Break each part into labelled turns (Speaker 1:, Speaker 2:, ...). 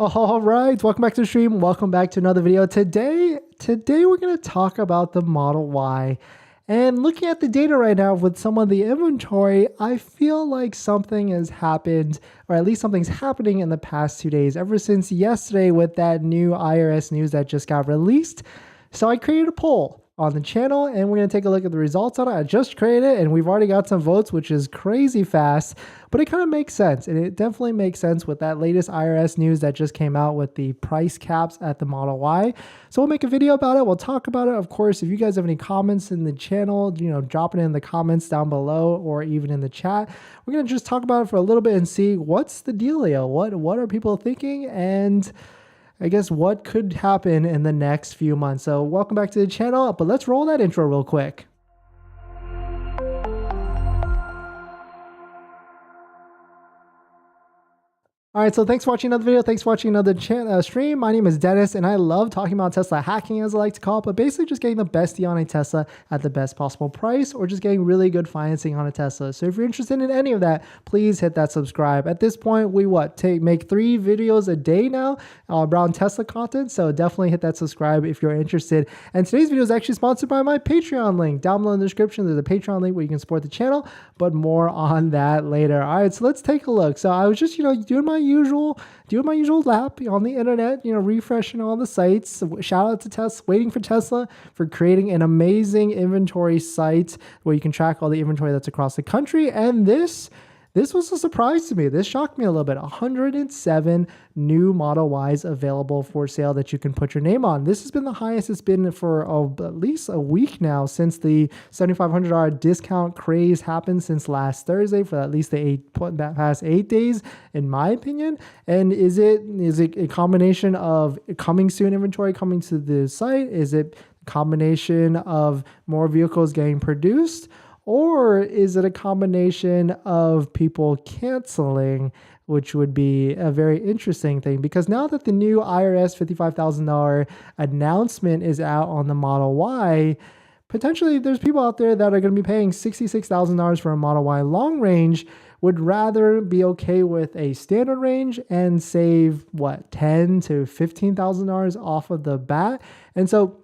Speaker 1: All right, welcome back to the stream. Welcome back to another video. Today we're going to talk about the Model Y. And looking at the data right now with some of the inventory, I feel like something has happened, or at least something's happening in the past 2 days, ever since yesterday with that new IRS news that just got released. So I created a poll on the channel and we're going to take a look at the results on it. I just created it and we've already got some votes, which is crazy fast, but it kind of makes sense. And it definitely makes sense with that latest IRS news that just came out with the price caps at the Model Y. So we'll make a video about it. We'll talk about it. Of course, if you guys have any comments in the channel, drop it in the comments down below or even in the chat. We're going to just talk about it for a little bit and see what's the dealio. What are people thinking? And I guess what could happen in the next few months. So welcome back to the channel, but let's roll that intro real quick. All right, so thanks for watching another video. Thanks for watching another stream. My name is Dennis, and I love talking about Tesla hacking, as I like to call it, but basically just getting the best deal on a Tesla at the best possible price, or just getting really good financing on a Tesla. So if you're interested in any of that, please hit that subscribe. At this point, we make 3 videos a day now around Tesla content, so definitely hit that subscribe if you're interested. And today's video is actually sponsored by my Patreon link. Down below in the description, there's a Patreon link where you can support the channel, but more on that later. All right, so let's take a look. So I was just, doing my usual lap on the internet, refreshing all the sites. Shout out to Tesla, waiting for Tesla for creating an amazing inventory site where you can track all the inventory that's across the country. And this was a surprise to me. This shocked me a little bit. 107 new Model Ys available for sale that you can put your name on. This has been the highest it's been for at least a week now, since the $7,500 discount craze happened since last Thursday, for at least the past 8 days, in my opinion. And is it a combination of coming soon inventory coming to the site? Is it a combination of more vehicles getting produced? Or is it a combination of people canceling, which would be a very interesting thing? Because now that the new IRS $55,000 announcement is out on the Model Y, potentially there's people out there that are going to be paying $66,000 for a Model Y long range, would rather be okay with a standard range and save, what, $10,000 to $15,000 off of the bat. And so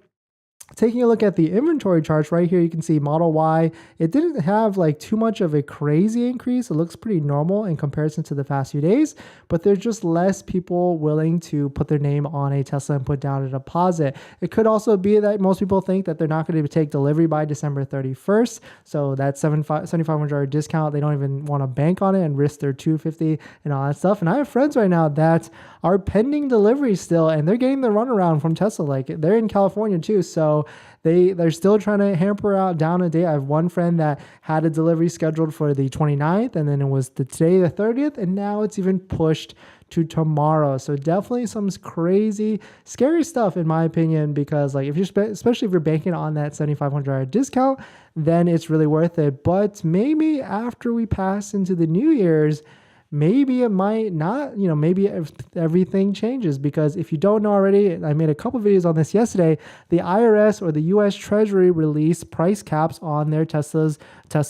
Speaker 1: taking a look at the inventory charts right here, you can see Model Y, it didn't have like too much of a crazy increase. It looks pretty normal in comparison to the past few days, but there's just less people willing to put their name on a Tesla and put down a deposit. It could also be that most people think that they're not going to take delivery by December 31st. So that $7,500 discount, they don't even want to bank on it and risk their $250 and all that stuff. And I have friends right now that are pending delivery still, and they're getting the runaround from Tesla. Like, they're in California too. So they're still trying to hamper out down a day. I have one friend that had a delivery scheduled for the 29th, and then it was today, the 30th, and now it's even pushed to tomorrow. So definitely some crazy, scary stuff in my opinion, because like especially if you're banking on that $7,500 discount, then it's really worth it. But maybe after we pass into the New Year's, maybe it might not, maybe everything changes. Because if you don't know already, I made a couple videos on this yesterday, the IRS or the US Treasury released price caps on their Tesla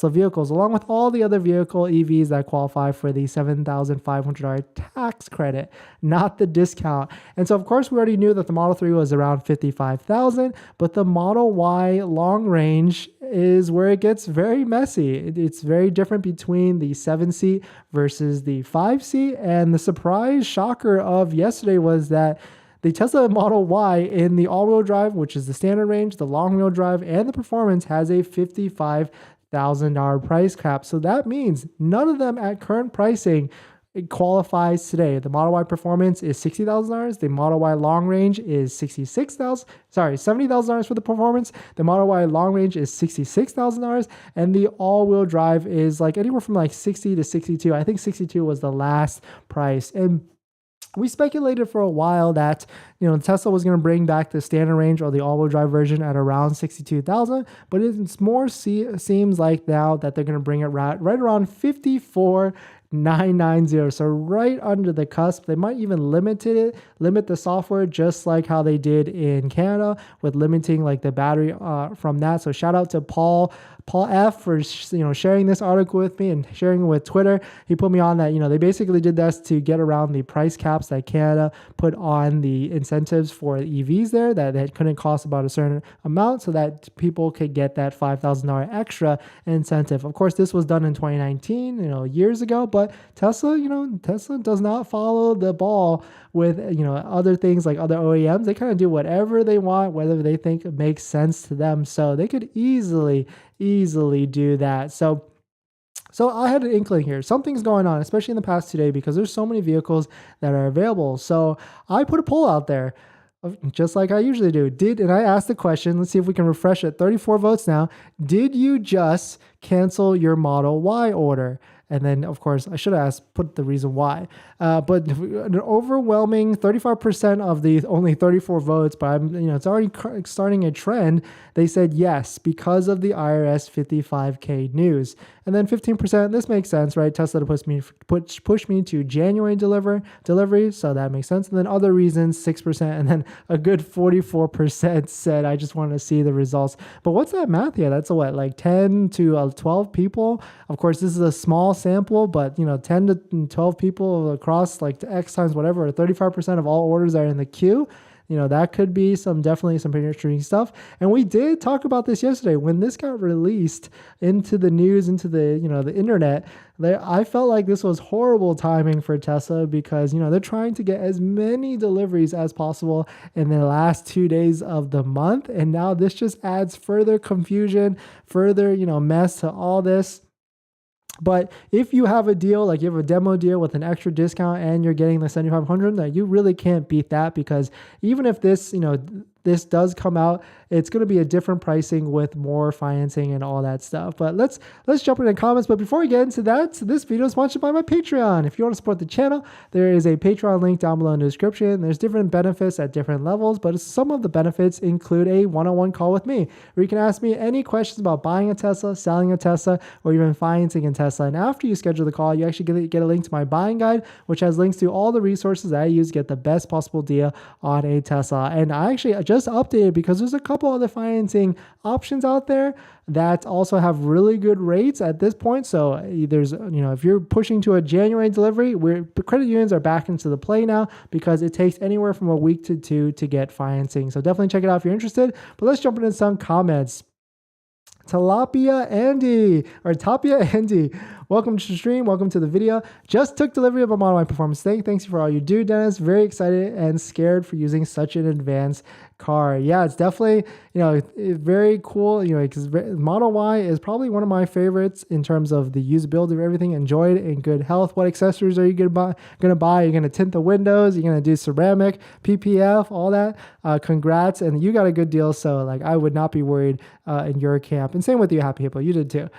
Speaker 1: vehicles, along with all the other vehicle EVs that qualify for the $7,500 tax credit, not the discount. And so of course we already knew that the Model 3 was around $55,000, but the Model Y long range is where it gets very messy. It's very different between the 7-seat versus the 5-seat. And the surprise shocker of yesterday was that the Tesla Model Y in the all-wheel drive, which is the standard range, the long-wheel drive, and the performance, has a $55,000 price cap. So that means none of them at current pricing it qualifies today. The Model Y Performance is $60,000. The Model Y Long Range is $70,000 for the Performance. The Model Y Long Range is $66,000, and the all-wheel drive is like anywhere from like $60,000 to $62,000. I think $62,000 was the last price. And we speculated for a while that Tesla was going to bring back the standard range or the all-wheel drive version at around $62,000, but it's more seems like now that they're going to bring it right around $54,000. 990. So right under the cusp. They might even limit the software just like how they did in Canada with limiting like the battery from that. So shout out to Paul F for sharing this article with me and sharing it with Twitter. He put me on that. They basically did this to get around the price caps that Canada put on the incentives for EVs there, that it couldn't cost about a certain amount, so that people could get that $5,000 extra incentive. Of course, this was done in 2019, years ago, but Tesla does not follow the ball with other things like other OEMs. They kind of do whatever they want, whether they think it makes sense to them. So they could easily do that. So I had an inkling here. Something's going on, especially in the past 2 days, because there's so many vehicles that are available. So I put a poll out there, just like I usually do. And I asked the question, let's see if we can refresh it. 34 votes now. Did you just cancel your Model Y order? And then, of course, I should have put the reason why. But an overwhelming 35% of the only 34 votes, but it's already starting a trend. They said yes, because of the IRS 55K news. And then 15%, this makes sense, right? Tesla to push me to January delivery, so that makes sense. And then other reasons, 6%, and then a good 44% said, I just want to see the results. But what's that math here? That's what, like 10 to 12 people? Of course, this is a small sample, but 10 to 12 people across like X times whatever, or 35% of all orders are in the queue. That could be definitely some pretty interesting stuff. And we did talk about this yesterday when this got released into the news, into the, the internet. I felt like this was horrible timing for Tesla because, they're trying to get as many deliveries as possible in the last 2 days of the month. And now this just adds further confusion, further, mess to all this. But if you have a deal, like you have a demo deal with an extra discount and you're getting the 7,500, you really can't beat that, because even if this, this does come out, it's going to be a different pricing with more financing and all that stuff. But let's jump into the comments. But before we get into that, this video is sponsored by my Patreon. If you want to support the channel, there is a Patreon link down below in the description. There's different benefits at different levels, but some of the benefits include a one-on-one call with me, where you can ask me any questions about buying a Tesla, selling a Tesla, or even financing a Tesla. And after you schedule the call, you actually get a link to my buying guide, which has links to all the resources that I use to get the best possible deal on a Tesla. And I actually just updated because there's a couple other financing options out there that also have really good rates at this point. So there's, if you're pushing to a January delivery, credit unions are back into the play now, because it takes anywhere from a week to 2 to get financing. So definitely check it out if you're interested. But let's jump into some comments. Tapia Andy, welcome to the stream. Welcome to the video. Just took delivery of a Model Y Performance Tank. Thanks for all you do, Dennis. Very excited and scared for using such an advanced car. Yeah, it's definitely, very cool, because Model Y is probably one of my favorites in terms of the usability of everything. Enjoyed in good health. What accessories are you going to buy? You're going to tint the windows. You're going to do ceramic, PPF, all that. Congrats. And you got a good deal. So I would not be worried in your camp. And same with you, Happy Hippo. You did too.